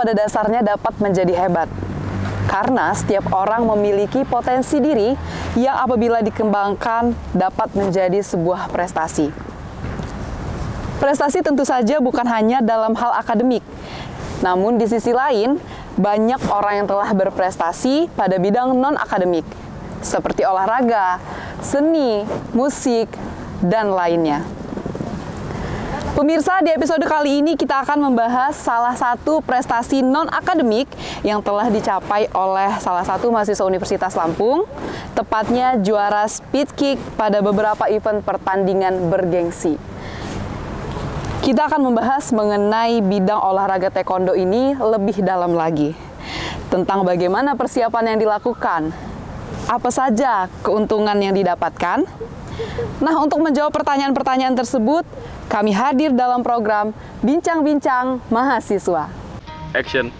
pada dasarnya dapat menjadi hebat. Karena setiap orang memiliki potensi diri yang apabila dikembangkan dapat menjadi sebuah prestasi. Prestasi tentu saja bukan hanya dalam hal akademik. Namun di sisi lain, banyak orang yang telah berprestasi pada bidang non-akademik, seperti olahraga, seni, musik, dan lainnya. Pemirsa, di episode kali ini kita akan membahas salah satu prestasi non-akademik yang telah dicapai oleh salah satu mahasiswa Universitas Lampung, tepatnya juara speed kick pada beberapa event pertandingan bergengsi. Kita akan membahas mengenai bidang olahraga taekwondo ini lebih dalam lagi. Tentang bagaimana persiapan yang dilakukan, apa saja keuntungan yang didapatkan. Nah, untuk menjawab pertanyaan-pertanyaan tersebut, kami hadir dalam program Bincang-Bincang Mahasiswa. Action.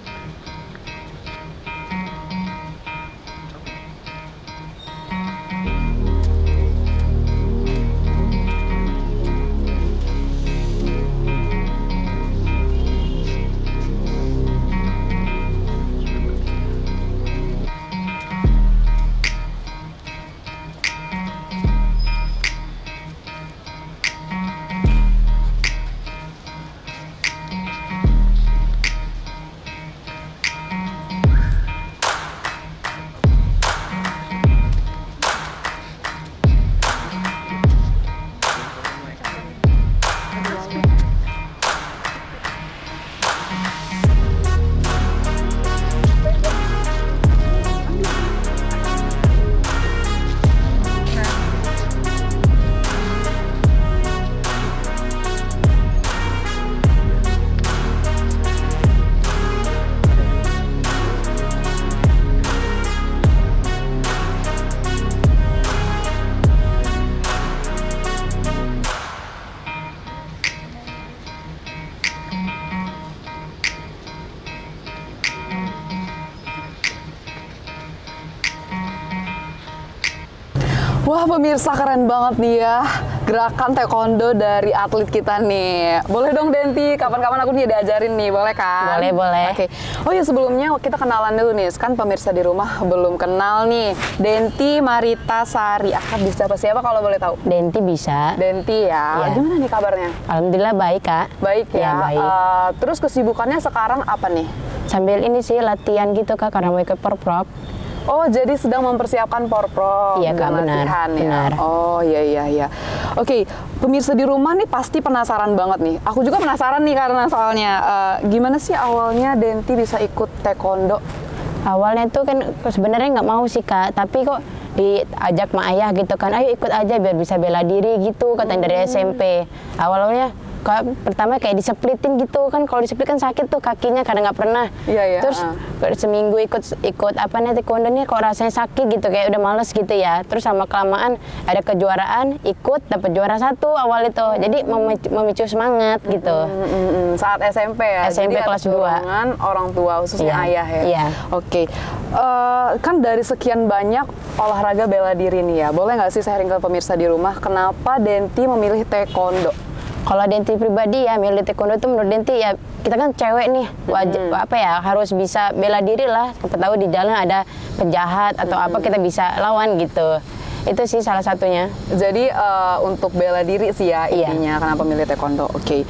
Wah, pemirsa, keren banget nih ya gerakan taekwondo dari atlet kita nih. Boleh dong Denti, kapan-kapan aku nih diajarin nih, boleh kan? Boleh, boleh. Oke. Oh ya, sebelumnya kita kenalan dulu nih. Kan pemirsa di rumah belum kenal nih. Denti Marita Sari. Akrab bisa siapa kalau boleh tahu? Denti bisa. Denti ya. Iya. Gimana nih kabarnya? Alhamdulillah baik, Kak. Baik ya. Iya, baik. Terus kesibukannya sekarang apa nih? Sambil ini sih latihan gitu, Kak, karena mau ikut Porprov. Oh, jadi sedang mempersiapkan Porprov. Iya, Kak, dan benar, latihan, ya? benar. Oh, iya. Oke, pemirsa di rumah nih pasti penasaran banget nih. Aku juga penasaran nih karena soalnya gimana sih awalnya Denti bisa ikut taekwondo? Awalnya tuh kan sebenarnya nggak mau sih, Kak, tapi kok diajak sama ayah gitu kan, ayo ikut aja biar bisa bela diri gitu, katanya dari SMP. Awalnya pertama kayak diseplitin gitu kan, kalau diseplit kan sakit tuh kakinya karena nggak pernah. Iya. Terus seminggu ikut apa nih taekwondo nih kok rasanya sakit gitu, kayak udah males gitu ya. Terus sama kelamaan ada kejuaraan, ikut dapat juara 1 awal itu, jadi memicu semangat gitu. Saat SMP ya? SMP jadi kelas 2. dorongan orang tua khususnya ayah ya? Iya. Oke. Kan dari sekian banyak olahraga bela diri nih ya, boleh nggak sih sharing ke pemirsa di rumah kenapa Denti memilih taekwondo? Kalau Denti pribadi ya milih taekwondo itu menurut Denti ya, kita kan cewek nih wajib harus bisa bela diri lah, siapa tahu di jalan ada penjahat atau apa kita bisa lawan gitu. Itu sih salah satunya. Jadi untuk bela diri sih ya Iya. intinya kenapa milih taekwondo. Oke.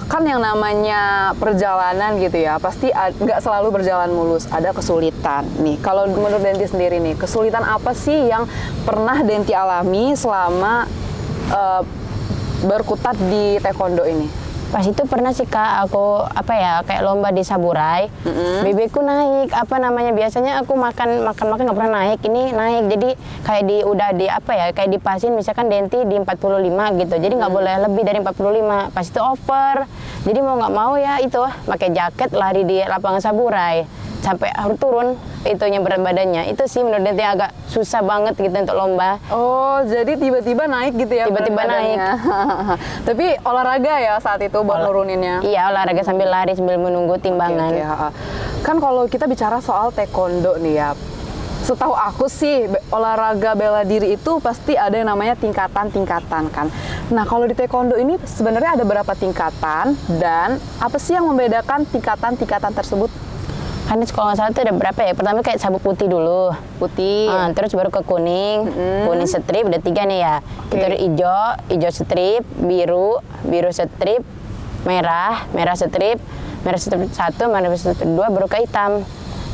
Kan yang namanya perjalanan gitu ya, pasti nggak selalu berjalan mulus, ada kesulitan. Nih, kalau menurut Denti sendiri nih, kesulitan apa sih yang pernah Denti alami selama berkutat di taekwondo ini? Pas itu pernah sih, Kak, aku kayak lomba di Saburai. BB ku naik, biasanya aku makan nggak pernah naik, ini naik. Jadi kayak kayak dipasin misalkan Denti di 45 gitu. Jadi nggak boleh lebih dari 45. Pas itu over. Jadi mau nggak mau ya itu pakai jaket lari di lapangan Saburai. Sampai harus turun itunya berat badannya. Itu sih menurut Denti agak susah banget gitu untuk lomba. Oh, jadi tiba-tiba naik gitu ya? Tiba-tiba naik. Tapi olahraga ya saat itu buat nuruninnya? Iya, olahraga sambil lari sambil menunggu timbangan. Oke. Kan kalau kita bicara soal taekwondo nih ya, Setahu aku sih olahraga bela diri itu pasti ada yang namanya tingkatan-tingkatan kan. Nah kalau di taekwondo ini sebenarnya ada berapa tingkatan dan apa sih yang membedakan tingkatan-tingkatan tersebut? Kan kalau nggak salah itu ada berapa ya? Pertama kayak sabuk putih dulu. Putih. Terus baru ke kuning, kuning strip, udah 3 nih ya. Terus hijau strip, biru strip, merah strip 1, merah strip 2, baru ke hitam.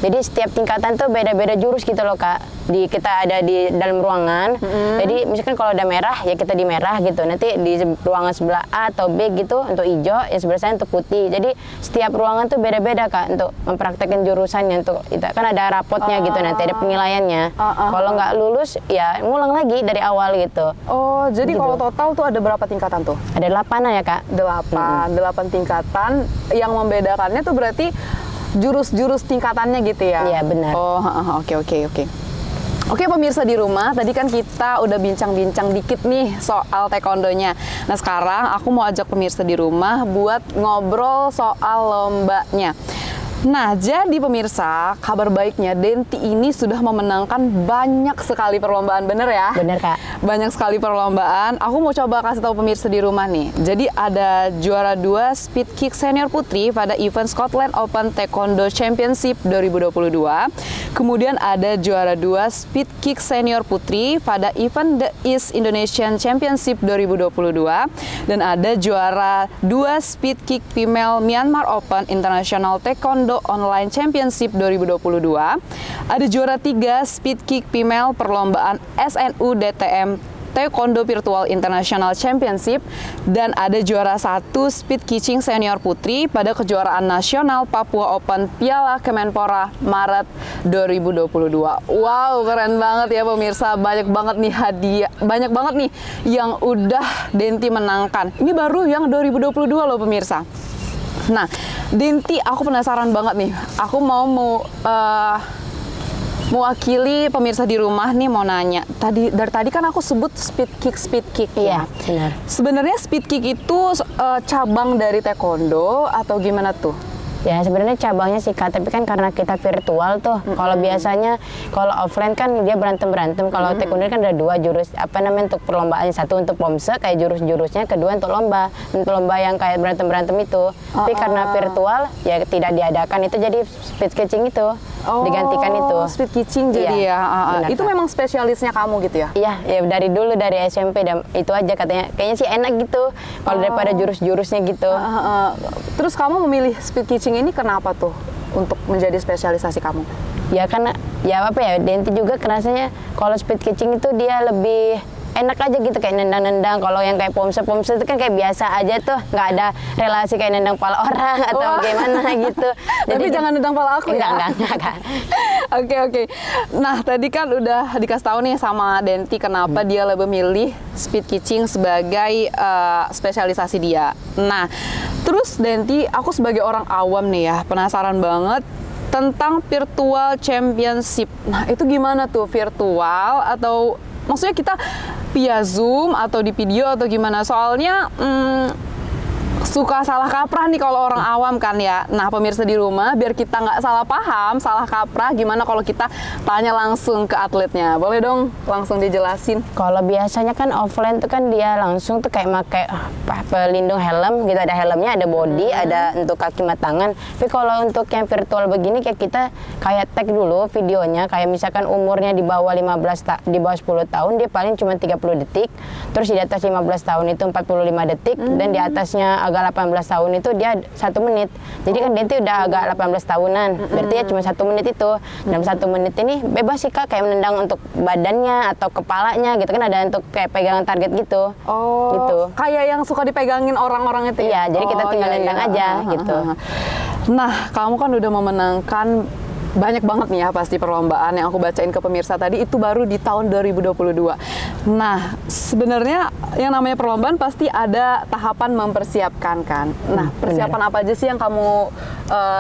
Jadi setiap tingkatan tuh beda-beda jurus gitu loh Kak. Kita ada di dalam ruangan. Jadi misalkan kalau ada merah ya kita di merah gitu. Nanti di ruangan sebelah A atau B gitu untuk hijau, yang sebelah saya untuk putih. Jadi setiap ruangan tuh beda-beda Kak untuk mempraktekkan jurusannya untuk itu. Kan ada rapotnya gitu nanti ada penilaiannya. Kalau nggak lulus ya ngulang lagi dari awal gitu. Oh, jadi Gitu. kalau total tuh ada berapa tingkatan tuh? Ada 8 ya Kak. 8 tingkatan. Yang membedakannya tuh berarti jurus-jurus tingkatannya gitu ya? Iya, benar. Oh, oke. Oke pemirsa di rumah, tadi kan kita udah bincang-bincang dikit nih soal taekwondonya. Nah sekarang aku mau ajak pemirsa di rumah buat ngobrol soal lombanya. Nah, jadi pemirsa, kabar baiknya Denti ini sudah memenangkan banyak sekali perlombaan, bener ya? Bener Kak. Banyak sekali perlombaan. Aku mau coba kasih tahu pemirsa di rumah nih. Jadi ada juara 2 speed kick senior putri pada event Scotland Open Taekwondo Championship 2022. Kemudian ada juara 2 speed kick senior putri pada event The East Indonesian Championship 2022. Dan ada juara 2 speed kick female Myanmar Open International Taekwondo Online Championship 2022. Ada juara 3 speed kick female perlombaan SNU DTM Taekwondo Virtual International Championship dan ada juara 1 speed kicking senior putri pada kejuaraan nasional Papua Open Piala Kemenpora Maret 2022. Wow, keren banget ya pemirsa. Banyak banget nih hadiah, banyak banget nih yang udah Denti menangkan. Ini baru yang 2022 loh pemirsa. Nah, Denti, aku penasaran banget nih. Aku mau mewakili pemirsa di rumah nih mau nanya. Dari tadi kan aku sebut speed kick Iya, ya. benar. Sebenarnya speed kick itu cabang dari taekwondo atau gimana tuh? Ya sebenarnya cabangnya sih Kak, tapi kan karena kita virtual tuh. Kalau biasanya kalau offline kan dia berantem. Kalau taekwondo kan ada 2 jurus, apa namanya untuk perlombaan, satu untuk pomse kayak jurus-jurusnya, kedua untuk lomba yang kayak berantem itu. Tapi karena virtual ya tidak diadakan, itu jadi speed catching itu. Digantikan itu. Speed kicking jadi Iya, ya. benar, Itu Kak. memang spesialisnya kamu gitu ya? Iya, ya dari dulu dari SMP dan itu aja katanya. Kayaknya sih enak gitu kalau daripada jurus-jurusnya gitu. Terus kamu memilih speed kicking ini kenapa tuh untuk menjadi spesialisasi kamu? Ya karena ya apa ya, Denti juga kerasanya kalau speed catching itu dia lebih enak aja gitu kayak nendang-nendang. Kalau yang kayak pomse itu kan kayak biasa aja tuh, nggak ada relasi kayak nendang pala orang atau gimana gitu. Tapi jangan nendang pala aku ya? Enggak kan. Oke. Nah, tadi kan udah dikasih tahu nih sama Denti kenapa dia lebih milih speed kicking sebagai spesialisasi dia. Nah, terus Denti, aku sebagai orang awam nih ya, penasaran banget tentang virtual championship. Nah, itu gimana tuh virtual atau maksudnya kita via Zoom atau di video atau gimana? Soalnya suka salah kaprah nih kalau orang awam kan ya. Nah pemirsa di rumah, biar kita nggak salah paham, salah kaprah, gimana kalau kita tanya langsung ke atletnya? Boleh dong langsung dijelasin? Kalau biasanya kan offline tuh kan dia langsung tuh kayak pakai pelindung helm gitu, ada helmnya, ada body, ada untuk kaki sama tangan. Tapi kalau untuk yang virtual begini kayak kita kayak tag dulu videonya, kayak misalkan umurnya di bawah 10 tahun dia paling cuma 30 detik. Terus di atas 15 tahun itu 45 detik dan di atasnya agak 18 tahun itu dia 1 menit. Jadi kan Denti udah agak 18 tahunan. Berarti ya cuma 1 menit itu. Dalam 1 menit ini bebas sih Kak, kayak menendang untuk badannya atau kepalanya gitu kan, ada untuk kayak pegangan target gitu. Oh, gitu. Kayak yang suka dipegangin orang-orang itu ya? Iya, jadi kita tinggal nendang aja gitu. Nah, kamu kan udah memenangkan banyak banget nih ya pasti perlombaan yang aku bacain ke pemirsa tadi, itu baru di tahun 2022. Nah, sebenarnya yang namanya perlombaan pasti ada tahapan mempersiapkan kan. Nah, persiapan apa aja sih yang kamu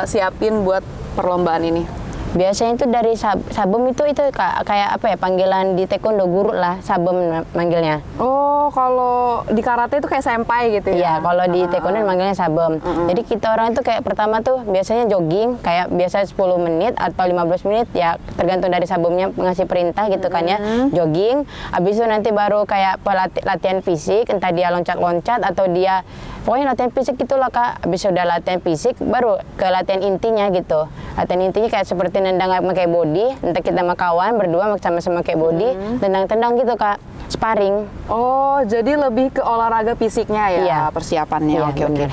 siapin buat perlombaan ini? Biasanya itu dari sabum itu kayak apa ya, panggilan di taekwondo, guru lah, sabum manggilnya. Oh, kalau di karate itu kayak senpai gitu ya? Iya, kalau di taekwondo manggilnya sabum. Jadi kita orang itu kayak pertama tuh biasanya jogging, kayak biasa 10 menit atau 15 menit, ya tergantung dari sabumnya ngasih perintah gitu kan ya. Jogging, habis itu nanti baru kayak latihan fisik, entah dia loncat-loncat atau dia, pokoknya latihan fisik gitulah Kak. Habis udah latihan fisik, baru ke latihan intinya gitu. Latihan intinya kayak seperti nendang pakai body, entah kita sama kawan berdua sama-sama kayak body, tendang-tendang gitu Kak, sparring. Oh, jadi lebih ke olahraga fisiknya ya, Iya. persiapannya. Iya, Oke. benar.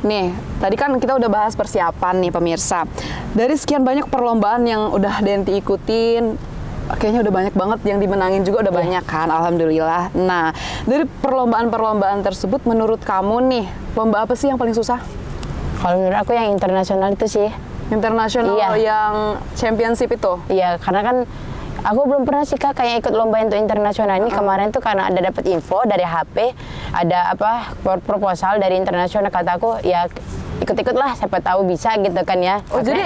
Nih, tadi kan kita udah bahas persiapan nih pemirsa. Dari sekian banyak perlombaan yang udah Denti ikutin, kayaknya udah banyak banget yang dimenangin juga udah banyak kan, alhamdulillah. Nah, dari perlombaan-perlombaan tersebut, menurut kamu nih, lomba apa sih yang paling susah? Kalau menurut aku yang internasional itu sih. Internasional Iya. yang championship itu? Iya, karena kan aku belum pernah sih Kak kayak ikut lomba untuk internasional ini. Kemarin tuh karena ada dapat info dari HP, ada apa proposal dari internasional, kata aku ya ikut-ikut lah, siapa tahu bisa gitu kan ya. Oh, jadi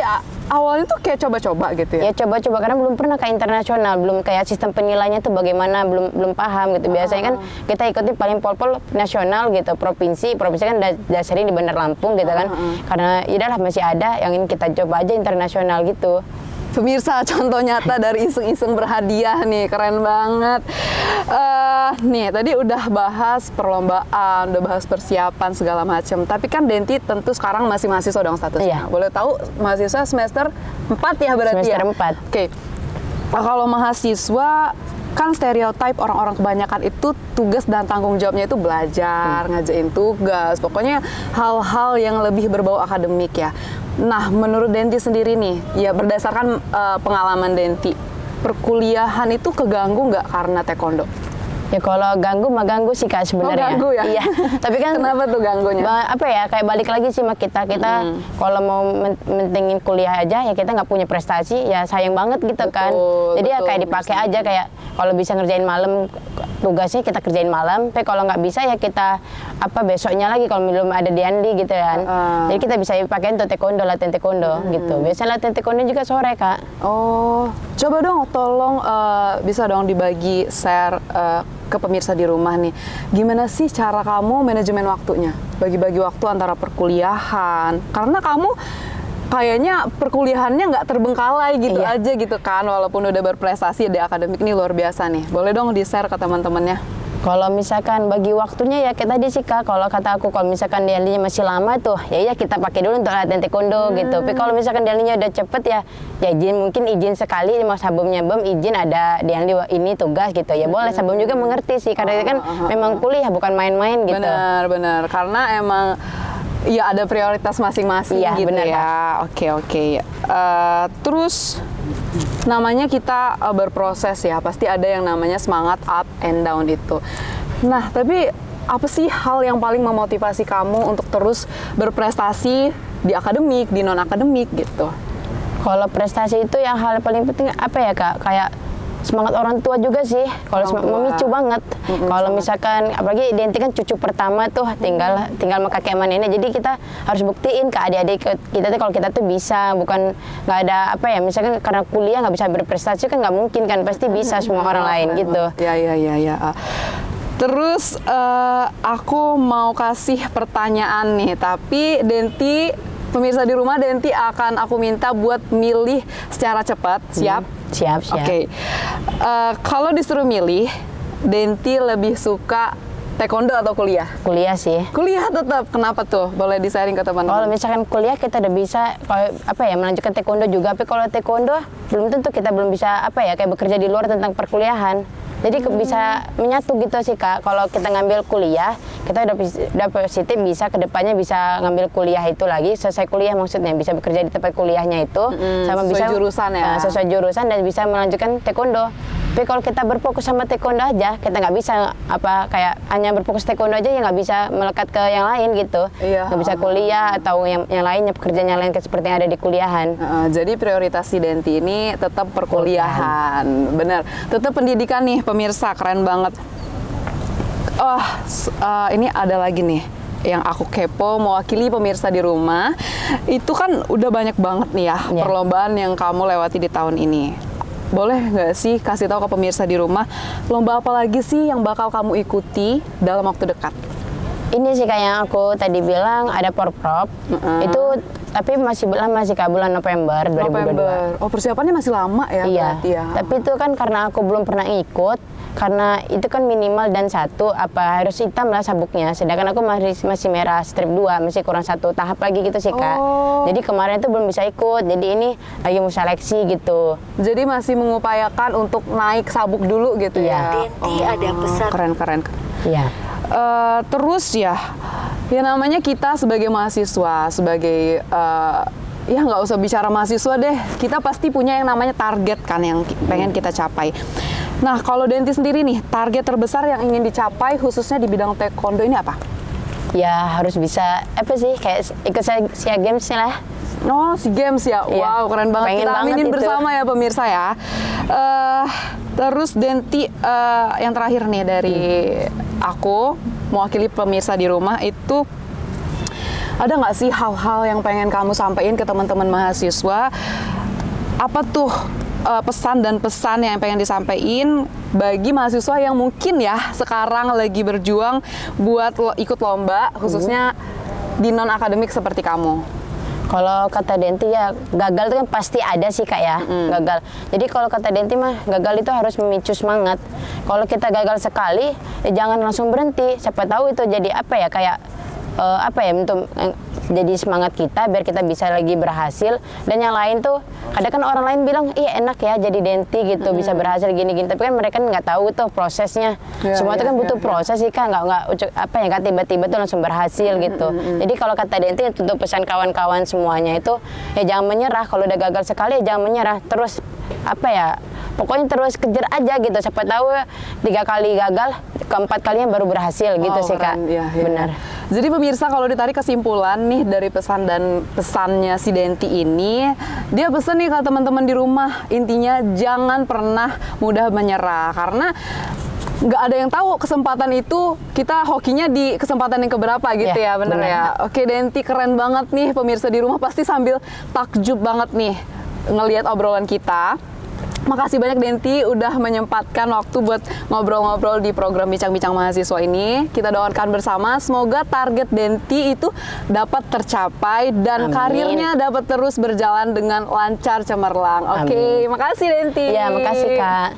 awalnya tuh kayak coba-coba gitu ya? Ya coba-coba, karena belum pernah ke internasional, belum kayak sistem penilainya tuh bagaimana, belum paham gitu. Biasanya kan kita ikutin paling pol-pol nasional gitu, provinsi kan udah sering di Bandar Lampung gitu kan. Karena ya udahlah masih ada yang ingin kita coba aja internasional gitu. Pemirsa, contoh nyata dari iseng-iseng berhadiah nih, keren banget. Nih, tadi udah bahas perlombaan, udah bahas persiapan segala macam. Tapi kan Denti tentu sekarang masih mahasiswa dong statusnya. Iya. Boleh tahu mahasiswa semester 4 ya berarti Semester ya? 4. Oke. Nah, kalau mahasiswa kan stereotype orang-orang kebanyakan itu tugas dan tanggung jawabnya itu belajar, ngajain tugas, pokoknya hal-hal yang lebih berbau akademik ya. Nah, menurut Denti sendiri nih, ya berdasarkan pengalaman Denti, perkuliahan itu keganggu nggak karena taekwondo? Ya kalau ganggu mah ganggu sih Kak sebenarnya. ganggu ya? Iya. Tapi kan Kenapa tuh ganggunya? apa ya, kayak balik lagi sih sama kita kalau mau mentingin kuliah aja ya kita nggak punya prestasi ya sayang banget gitu kan. Jadi ya kayak dipakai aja, kayak kalau bisa ngerjain malam tugasnya kita kerjain malam, tapi kalau nggak bisa ya kita apa besoknya lagi kalau belum ada diandi gitu kan. Jadi kita bisa pakai untuk taekwondo, latihan taekwondo gitu. Biasanya latihan taekwondo juga sore Kak. Oh, coba dong tolong bisa dong dibagi share ke pemirsa di rumah nih. Gimana sih cara kamu manajemen waktunya? Bagi-bagi waktu antara perkuliahan. Karena kamu kayaknya perkuliahannya nggak terbengkalai gitu aja gitu kan. Walaupun udah berprestasi di akademik nih luar biasa nih. Boleh dong di-share ke teman-temannya? Kalau misalkan bagi waktunya ya kayak tadi sih Kak, kalau kata aku kalau misalkan dialinya masih lama tuh ya kita pakai dulu untuk latihan taekwondo gitu. Tapi kalau misalkan dialinya udah cepet ya mungkin izin sekali mau sabumnya izin ada diali ini tugas gitu ya boleh. Sabum juga mengerti sih karena kan memang kuliah bukan main-main gitu. Benar karena emang ya ada prioritas masing-masing gitu bener, ya. Oke. Terus namanya kita berproses ya, pasti ada yang namanya semangat up and down itu. Nah, tapi apa sih hal yang paling memotivasi kamu untuk terus berprestasi di akademik, di non-akademik gitu? Kalau prestasi itu yang hal paling penting apa ya Kak? Kayak semangat orang tua juga sih. Kalau memicu banget. Kalau misalkan apalagi Denti kan cucu pertama tuh tinggal sama kakek sama nenek. Jadi kita harus buktiin ke adik-adik kita tuh kalau kita tuh bisa, bukan nggak ada apa ya. Misalkan karena kuliah nggak bisa berprestasi kan nggak mungkin kan, pasti bisa semua orang lain gitu. Ya. Terus aku mau kasih pertanyaan nih, tapi Denti, pemirsa di rumah, Denti akan aku minta buat milih secara cepat. Siap? Siap. Oke. Kalau disuruh milih, Denti lebih suka taekwondo atau kuliah? Kuliah sih. Kuliah tetap. Kenapa tuh? Boleh di-sharing ke Kalau teman-teman. misalkan kuliah kita udah bisa melanjutkan taekwondo juga, tapi kalau taekwondo belum tentu kita belum bisa kayak bekerja di luar tentang perkuliahan. Jadi bisa menyatu gitu sih Kak. Kalau kita ngambil kuliah, kita udah positif bisa kedepannya bisa ngambil kuliah itu lagi, selesai kuliah maksudnya bisa bekerja di tempat kuliahnya itu, sama sesuai bisa jurusan ya. Sesuai jurusan dan bisa melanjutkan taekwondo. Tapi kalau kita berfokus sama taekwondo aja, kita nggak bisa kayak hanya berfokus taekwondo aja ya nggak bisa melekat ke yang lain gitu. Nggak bisa kuliah atau yang lainnya, pekerjaan yang lain seperti yang ada di kuliahan. Jadi prioritas si Denti ini tetap perkuliahan. Bener. Tetap pendidikan nih pemirsa, keren banget. Ini ada lagi nih. yang aku kepo mewakili pemirsa di rumah, itu kan udah banyak banget nih ya Iya. perlombaan yang kamu lewati di tahun ini. Boleh nggak sih kasih tahu ke pemirsa di rumah, lomba apa lagi sih yang bakal kamu ikuti dalam waktu dekat? Ini sih kayak yang aku tadi bilang ada porprov. Itu tapi masih lama sih Kak, bulan November 2022. November. Oh, persiapannya masih lama ya Iya. berarti ya. Tapi itu kan karena aku belum pernah ikut, karena itu kan minimal dan satu apa harus hitam lah sabuknya. Sedangkan aku masih merah strip 2, masih kurang satu tahap lagi gitu sih Kak. Oh. Jadi kemarin itu belum bisa ikut. Jadi ini lagi mau seleksi gitu. Jadi masih mengupayakan untuk naik sabuk dulu gitu Iya. ya. Denti, ada pesan. Keren-keren. Iya. Terus ya namanya kita sebagai mahasiswa, sebagai ya nggak usah bicara mahasiswa deh, kita pasti punya yang namanya target kan yang pengen kita capai. Nah, kalau Denti sendiri nih, target terbesar yang ingin dicapai khususnya di bidang taekwondo ini apa? Ya harus bisa apa sih kayak ikut SEA Games lah. Oh, SEA Games ya. Iya. Wow, keren banget. Pengen Kita banget aminin itu. bersama ya pemirsa ya. Terus Denti, yang terakhir nih dari aku mewakili pemirsa di rumah itu, ada nggak sih hal-hal yang pengen kamu sampaikan ke teman-teman mahasiswa? Apa tuh pesan dan pesan yang pengen disampaikan bagi mahasiswa yang mungkin ya sekarang lagi berjuang buat ikut lomba, khususnya di non akademik seperti kamu? Kalau kata Denti ya gagal itu kan pasti ada sih Kak ya, gagal. Jadi kalau kata Denti mah gagal itu harus memicu semangat. Kalau kita gagal sekali, ya jangan langsung berhenti. Siapa tahu itu jadi apa ya kayak apa ya untuk jadi semangat kita biar kita bisa lagi berhasil. Dan yang lain tuh ada kan orang lain bilang iya enak ya jadi Denti gitu bisa berhasil gini-gini. Tapi kan mereka nggak tahu tuh prosesnya. Ya, Semua itu ya, kan ya, butuh ya. proses sih Kak, nggak apa ya nggak tiba-tiba tuh langsung berhasil gitu. Jadi kalau kata Denti untuk pesan kawan-kawan semuanya itu ya jangan menyerah. Kalau udah gagal sekali ya jangan menyerah. Terus apa ya pokoknya terus kejar aja gitu. Siapa tahu 3 kali gagal, keempat kalinya baru berhasil gitu Wow, sih Kak. keren. Iya, iya. Benar. Jadi pemirsa kalau ditarik kesimpulan nih dari pesan dan pesannya si Denti ini, dia pesan nih ke teman-teman di rumah, intinya jangan pernah mudah menyerah karena nggak ada yang tahu kesempatan itu kita hokinya di kesempatan yang keberapa gitu Ya, ya, bener benar. ya. Oke Denti, keren banget nih pemirsa di rumah pasti sambil takjub banget nih ngelihat obrolan kita. Makasih banyak Denti udah menyempatkan waktu buat ngobrol-ngobrol di program Bincang-Bincang Mahasiswa ini. Kita doakan bersama semoga target Denti itu dapat tercapai dan Amin. karirnya dapat terus berjalan dengan lancar cemerlang. Oke, makasih Denti. Ya, makasih Kak.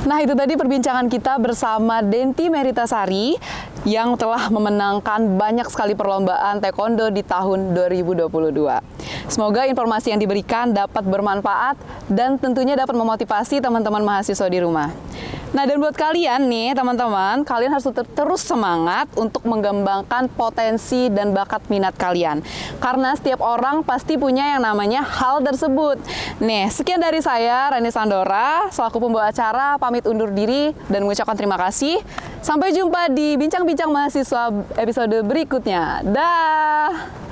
Nah, itu tadi perbincangan kita bersama Denti Meritasari yang telah memenangkan banyak sekali perlombaan taekwondo di tahun 2022. Semoga informasi yang diberikan dapat bermanfaat dan tentunya dapat memotivasi teman-teman mahasiswa di rumah. Nah, dan buat kalian nih teman-teman, kalian harus terus semangat untuk mengembangkan potensi dan bakat minat kalian. Karena setiap orang pasti punya yang namanya hal tersebut. Nih, sekian dari saya, Rani Sandora, selaku pembawa acara, pamit undur diri dan mengucapkan terima kasih. Sampai jumpa di Bincang-Bincang Mahasiswa episode berikutnya. Dah!